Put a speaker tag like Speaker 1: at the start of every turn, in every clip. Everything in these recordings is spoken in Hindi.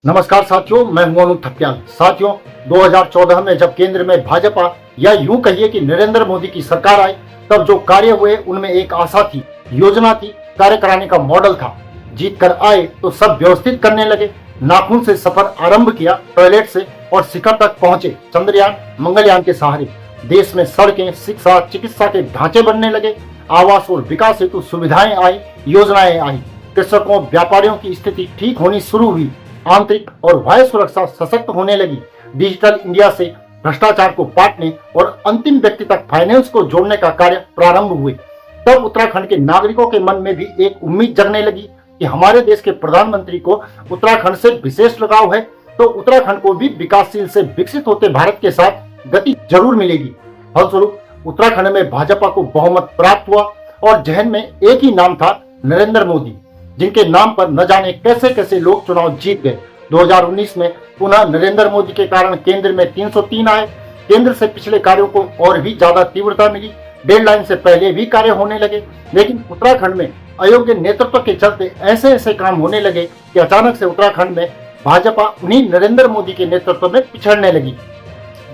Speaker 1: नमस्कार साथियों, मैं हूं अनूप थपलियाल। साथियों, 2014 में जब केंद्र में भाजपा या यूं कहिए कि नरेंद्र मोदी की सरकार आई, तब जो कार्य हुए उनमें एक आशा थी, योजना थी, कार्य कराने का मॉडल था। जीत कर आए तो सब व्यवस्थित करने लगे, नाखून से सफर आरंभ किया, टॉयलेट से, और शिखर तक पहुंचे चंद्रयान मंगलयान के सहारे। देश में सड़कें, शिक्षा, चिकित्सा के ढांचे बनने लगे, आवास और विकास हेतु सुविधाएं आई, योजनाएं आई। कृषकों, व्यापारियों की स्थिति ठीक होनी शुरू हुई, आंतरिक और बाह्य सुरक्षा सशक्त होने लगी। डिजिटल इंडिया से भ्रष्टाचार को पाटने और अंतिम व्यक्ति तक फाइनेंस को जोड़ने का कार्य प्रारंभ हुए। तब उत्तराखंड के नागरिकों के मन में भी एक उम्मीद जगने लगी कि हमारे देश के प्रधानमंत्री को उत्तराखंड से विशेष लगाव है, तो उत्तराखंड को भी विकासशील से विकसित होते भारत के साथ गति जरूर मिलेगी। फलस्वरूप उत्तराखंड में भाजपा को बहुमत प्राप्त हुआ और जहन में एक ही नाम था, नरेंद्र मोदी, जिनके नाम पर न जाने कैसे कैसे लोग चुनाव जीत गए। 2019 में पुनः नरेंद्र मोदी के कारण केंद्र में 303 आए। केंद्र से पिछले कार्यों को और भी ज्यादा तीव्रता मिली, डेडलाइन से पहले भी कार्य होने लगे। लेकिन उत्तराखंड में अयोग्य नेतृत्व के चलते ऐसे ऐसे काम होने लगे कि अचानक से उत्तराखंड में भाजपा उन्हीं नरेंद्र मोदी के नेतृत्व में पिछड़ने लगी।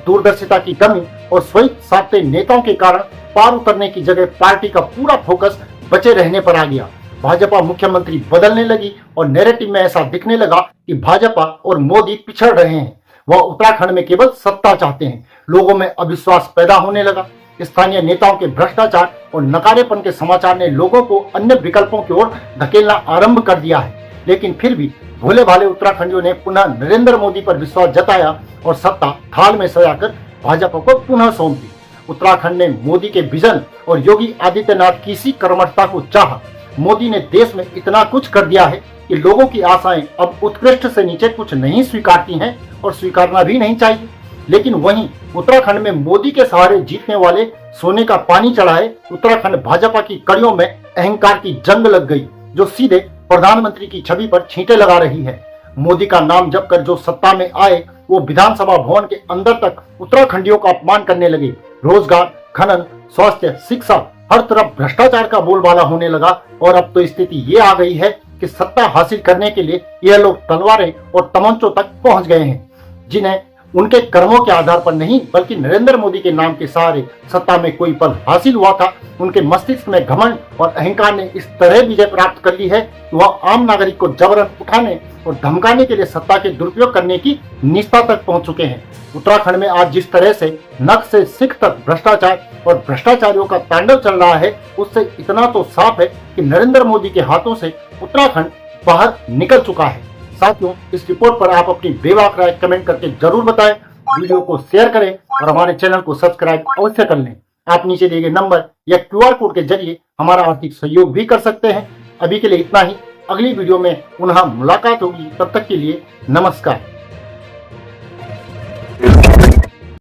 Speaker 1: दूरदर्शिता की कमी और स्वयं साधते नेताओं के कारण पार उतरने की जगह पार्टी का पूरा फोकस बचे रहने पर आ गया। भाजपा मुख्यमंत्री बदलने लगी और नैरेटिव में ऐसा दिखने लगा कि भाजपा और मोदी पिछड़ रहे हैं, वह उत्तराखंड में केवल सत्ता चाहते हैं। लोगों में अविश्वास पैदा होने लगा। स्थानीय नेताओं के भ्रष्टाचार और नकारेपन के समाचार ने लोगों को अन्य विकल्पों की ओर धकेलना आरंभ कर दिया है। लेकिन फिर भी भोले भाले उत्तराखंडियों ने पुनः नरेंद्र मोदी पर विश्वास जताया और सत्ता थाल में सजाकर भाजपा को पुनः सौंप दी। उत्तराखंड ने मोदी के विजन और योगी आदित्यनाथ की इसी कर्मठता को चाहा। मोदी ने देश में इतना कुछ कर दिया है कि लोगों की आशाएं अब उत्कृष्ट से नीचे कुछ नहीं स्वीकारती हैं और स्वीकारना भी नहीं चाहिए। लेकिन वहीं उत्तराखंड में मोदी के सहारे जीतने वाले सोने का पानी चढ़ाए उत्तराखंड भाजपा की कड़ियों में अहंकार की जंग लग गई, जो सीधे प्रधानमंत्री की छवि पर छींटे लगा रही है। मोदी का नाम जपकर जो सत्ता में आए, वो विधानसभा भवन के अंदर तक उत्तराखंडियों का अपमान करने लगे। रोजगार, खनन, स्वास्थ्य, शिक्षा, हर तरफ भ्रष्टाचार का बोलबाला होने लगा। और अब तो स्थिति ये आ गई है कि सत्ता हासिल करने के लिए यह लोग तलवारें और तमंचों तक पहुंच गए हैं, जिन्हें उनके कर्मों के आधार पर नहीं बल्कि नरेंद्र मोदी के नाम के सहारे सत्ता में कोई पद हासिल हुआ था। उनके मस्तिष्क में घमंड और अहंकार ने इस तरह विजय प्राप्त कर ली है कि वह आम नागरिक को जबरन उठाने और धमकाने के लिए सत्ता के दुरुपयोग करने की निष्ठा तक पहुंच चुके हैं। उत्तराखंड में आज जिस तरह से नख से सिख तक भ्रष्टाचार और भ्रष्टाचारियों का तांडव चल रहा है, उससे इतना तो साफ है कि नरेंद्र मोदी के हाथों से उत्तराखंड बाहर निकल चुका है। साथियों, इस रिपोर्ट पर आप अपनी बेबाक राय कमेंट करके जरूर बताएं। वीडियो को शेयर करें और हमारे चैनल को सब्सक्राइब अवश्य कर लें। आप नीचे दिए गए नंबर या QR कोड के जरिए हमारा आर्थिक सहयोग भी कर सकते हैं। अभी के लिए इतना ही। अगली वीडियो में पुनः मुलाकात होगी। तब तक के लिए नमस्कार।